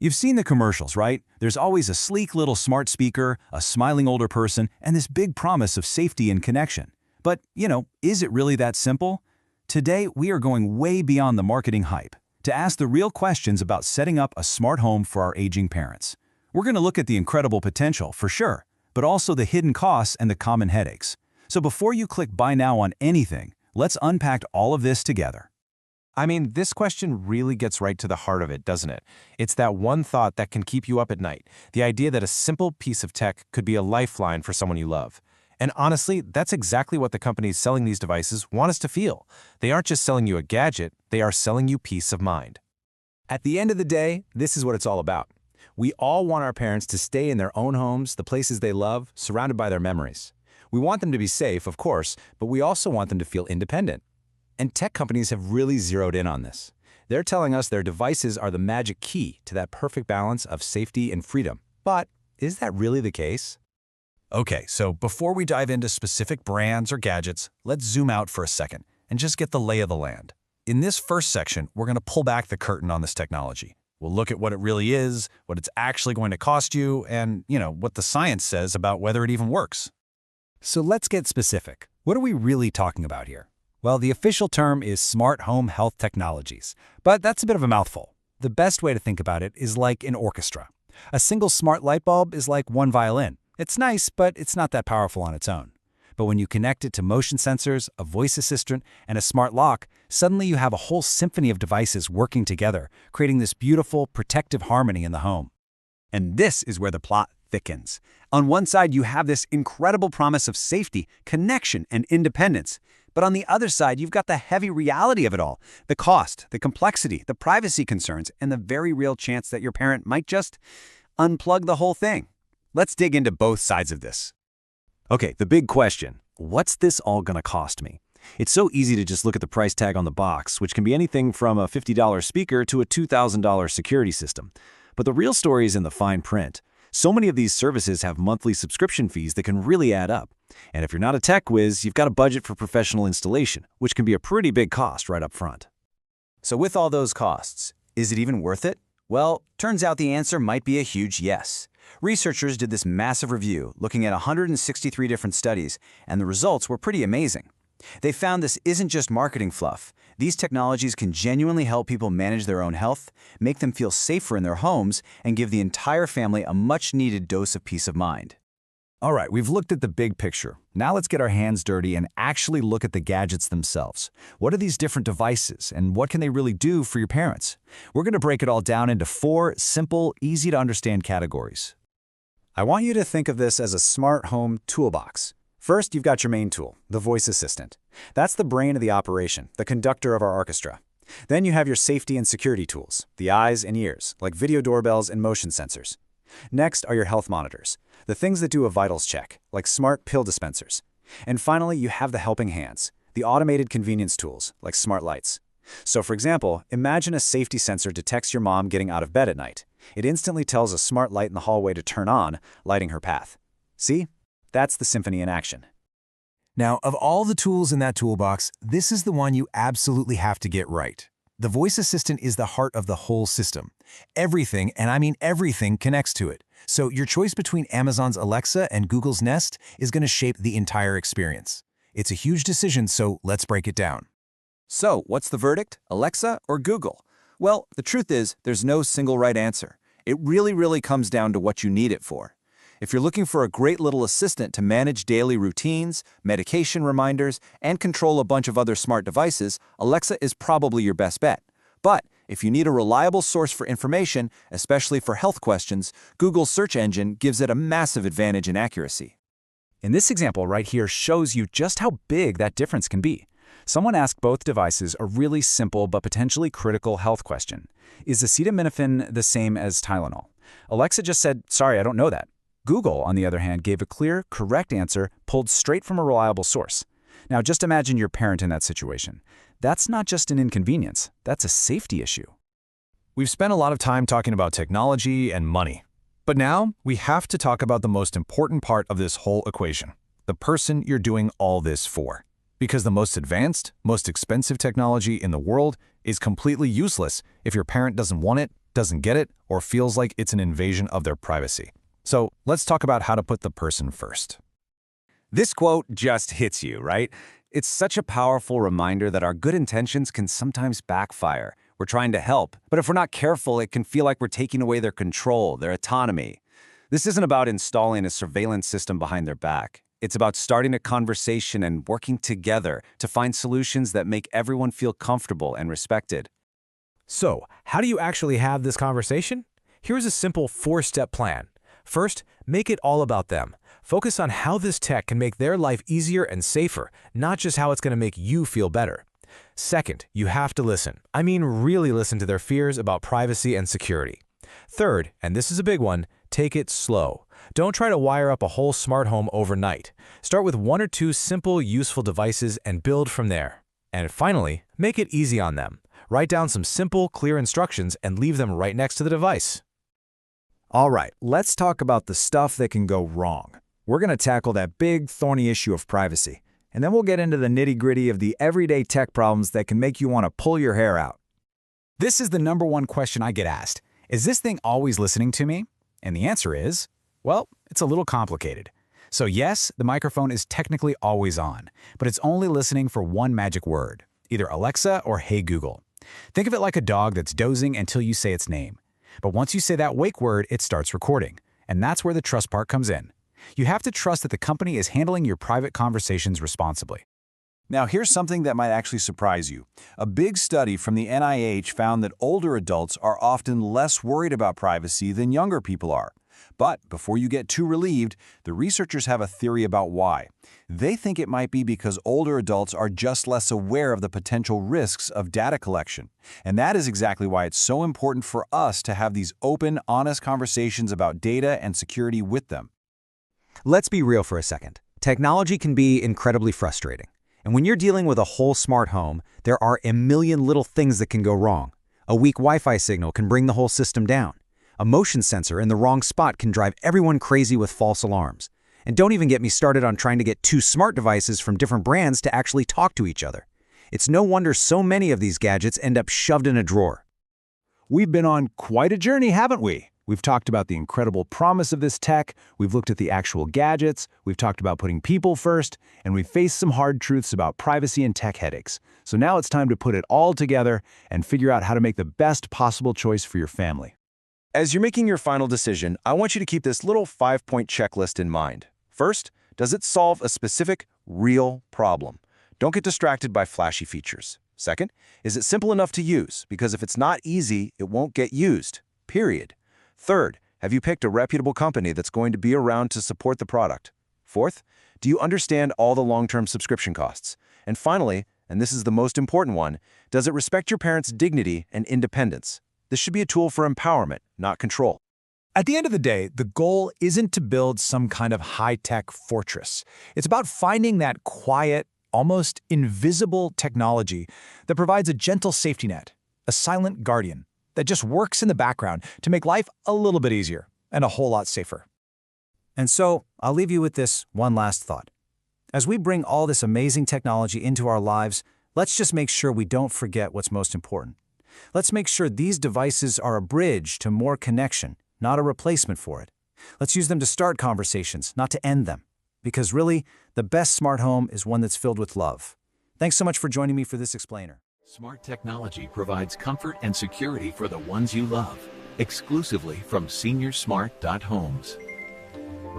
You've seen the commercials, right? There's always a sleek little smart speaker, a smiling older person, and this big promise of safety and connection. But, is it really that simple? Today, we are going way beyond the marketing hype to ask the real questions about setting up a smart home for our aging parents. We're going to look at the incredible potential, for sure, but also the hidden costs and the common headaches. So before you click buy now on anything, let's unpack all of this together. I mean, this question really gets right to the heart of it, doesn't it? It's that one thought that can keep you up at night, the idea that a simple piece of tech could be a lifeline for someone you love. And honestly, that's exactly what the companies selling these devices want us to feel. They aren't just selling you a gadget, they are selling you peace of mind. At the end of the day, this is what it's all about. We all want our parents to stay in their own homes, the places they love, surrounded by their memories. We want them to be safe, of course, but we also want them to feel independent. And tech companies have really zeroed in on this. They're telling us their devices are the magic key to that perfect balance of safety and freedom. But is that really the case? Okay, so before we dive into specific brands or gadgets, let's zoom out for a second and just get the lay of the land. In this first section, we're going to pull back the curtain on this technology. We'll look at what it really is, what it's actually going to cost you, and, what the science says about whether it even works. So let's get specific. What are we really talking about here? Well, the official term is Smart Home Health Technologies, but that's a bit of a mouthful. The best way to think about it is like an orchestra. A single smart light bulb is like one violin. It's nice, but it's not that powerful on its own. But when you connect it to motion sensors, a voice assistant, and a smart lock, suddenly you have a whole symphony of devices working together, creating this beautiful, protective harmony in the home. And this is where the plot thickens. On one side, you have this incredible promise of safety, connection, and independence. But on the other side, you've got the heavy reality of it all, the cost, the complexity, the privacy concerns, and the very real chance that your parent might just unplug the whole thing. Let's dig into both sides of this. Okay, the big question, what's this all going to cost me? It's so easy to just look at the price tag on the box, which can be anything from a $50 speaker to a $2,000 security system. But the real story is in the fine print. So many of these services have monthly subscription fees that can really add up. And if you're not a tech whiz, you've got a budget for professional installation, which can be a pretty big cost right up front. So with all those costs, is it even worth it? Well, turns out the answer might be a huge yes. Researchers did this massive review looking at 163 different studies, and the results were pretty amazing. They found this isn't just marketing fluff. These technologies can genuinely help people manage their own health, make them feel safer in their homes, and give the entire family a much-needed dose of peace of mind. All right, we've looked at the big picture. Now let's get our hands dirty and actually look at the gadgets themselves. What are these different devices, and what can they really do for your parents? We're going to break it all down into 4 simple, easy-to-understand categories. I want you to think of this as a smart home toolbox. First, you've got your main tool, the voice assistant. That's the brain of the operation, the conductor of our orchestra. Then you have your safety and security tools, the eyes and ears, like video doorbells and motion sensors. Next are your health monitors, the things that do a vitals check, like smart pill dispensers. And finally, you have the helping hands, the automated convenience tools, like smart lights. So for example, imagine a safety sensor detects your mom getting out of bed at night. It instantly tells a smart light in the hallway to turn on, lighting her path. See? That's the symphony in action. Now, of all the tools in that toolbox, this is the one you absolutely have to get right. The voice assistant is the heart of the whole system. Everything, and I mean everything, connects to it. So your choice between Amazon's Alexa and Google's Nest is going to shape the entire experience. It's a huge decision, so let's break it down. So, what's the verdict? Alexa or Google? Well, the truth is, there's no single right answer. It really comes down to what you need it for. If you're looking for a great little assistant to manage daily routines, medication reminders, and control a bunch of other smart devices, Alexa is probably your best bet. But if you need a reliable source for information, especially for health questions, Google's search engine gives it a massive advantage in accuracy. And this example right here shows you just how big that difference can be. Someone asked both devices a really simple but potentially critical health question. Is acetaminophen the same as Tylenol? Alexa just said, sorry, I don't know that. Google, on the other hand, gave a clear, correct answer pulled straight from a reliable source. Now, just imagine your parent in that situation. That's not just an inconvenience, that's a safety issue. We've spent a lot of time talking about technology and money. But now, we have to talk about the most important part of this whole equation, the person you're doing all this for. Because the most advanced, most expensive technology in the world is completely useless if your parent doesn't want it, doesn't get it, or feels like it's an invasion of their privacy. So let's talk about how to put the person first. This quote just hits you, right? It's such a powerful reminder that our good intentions can sometimes backfire. We're trying to help, but if we're not careful, it can feel like we're taking away their control, their autonomy. This isn't about installing a surveillance system behind their back. It's about starting a conversation and working together to find solutions that make everyone feel comfortable and respected. So, how do you actually have this conversation? Here's a simple 4-step plan. First, make it all about them. Focus on how this tech can make their life easier and safer, not just how it's going to make you feel better. Second, you have to listen. I mean, really listen to their fears about privacy and security. Third, and this is a big one, take it slow. Don't try to wire up a whole smart home overnight. Start with 1 or 2 simple, useful devices and build from there. And finally, make it easy on them. Write down some simple, clear instructions and leave them right next to the device. All right, let's talk about the stuff that can go wrong. We're going to tackle that big, thorny issue of privacy, and then we'll get into the nitty-gritty of the everyday tech problems that can make you want to pull your hair out. This is the #1 question I get asked. Is this thing always listening to me? And the answer is, well, it's a little complicated. So yes, the microphone is technically always on, but it's only listening for one magic word, either Alexa or Hey Google. Think of it like a dog that's dozing until you say its name. But once you say that wake word, it starts recording. And that's where the trust part comes in. You have to trust that the company is handling your private conversations responsibly. Now, here's something that might actually surprise you. A big study from the NIH found that older adults are often less worried about privacy than younger people are. But before you get too relieved, the researchers have a theory about why. They think it might be because older adults are just less aware of the potential risks of data collection. And that is exactly why it's so important for us to have these open, honest conversations about data and security with them. Let's be real for a second. Technology can be incredibly frustrating. And when you're dealing with a whole smart home, there are a million little things that can go wrong. A weak Wi-Fi signal can bring the whole system down. A motion sensor in the wrong spot can drive everyone crazy with false alarms. And don't even get me started on trying to get 2 smart devices from different brands to actually talk to each other. It's no wonder so many of these gadgets end up shoved in a drawer. We've been on quite a journey, haven't we? We've talked about the incredible promise of this tech, we've looked at the actual gadgets, we've talked about putting people first, and we've faced some hard truths about privacy and tech headaches. So now it's time to put it all together and figure out how to make the best possible choice for your family. As you're making your final decision, I want you to keep this little 5-point checklist in mind. First, does it solve a specific, real problem? Don't get distracted by flashy features. Second, is it simple enough to use? Because if it's not easy, it won't get used. Period. Third, have you picked a reputable company that's going to be around to support the product? Fourth, do you understand all the long-term subscription costs? And finally, and this is the most important one, does it respect your parents' dignity and independence? This should be a tool for empowerment, not control. At the end of the day, the goal isn't to build some kind of high-tech fortress. It's about finding that quiet, almost invisible technology that provides a gentle safety net, a silent guardian that just works in the background to make life a little bit easier and a whole lot safer. And so, I'll leave you with this one last thought. As we bring all this amazing technology into our lives, let's just make sure we don't forget what's most important. Let's make sure these devices are a bridge to more connection, not a replacement for it. Let's use them to start conversations, not to end them. Because really, the best smart home is one that's filled with love. Thanks so much for joining me for this explainer. Smart technology provides comfort and security for the ones you love. Exclusively from SeniorsSmart.Homes.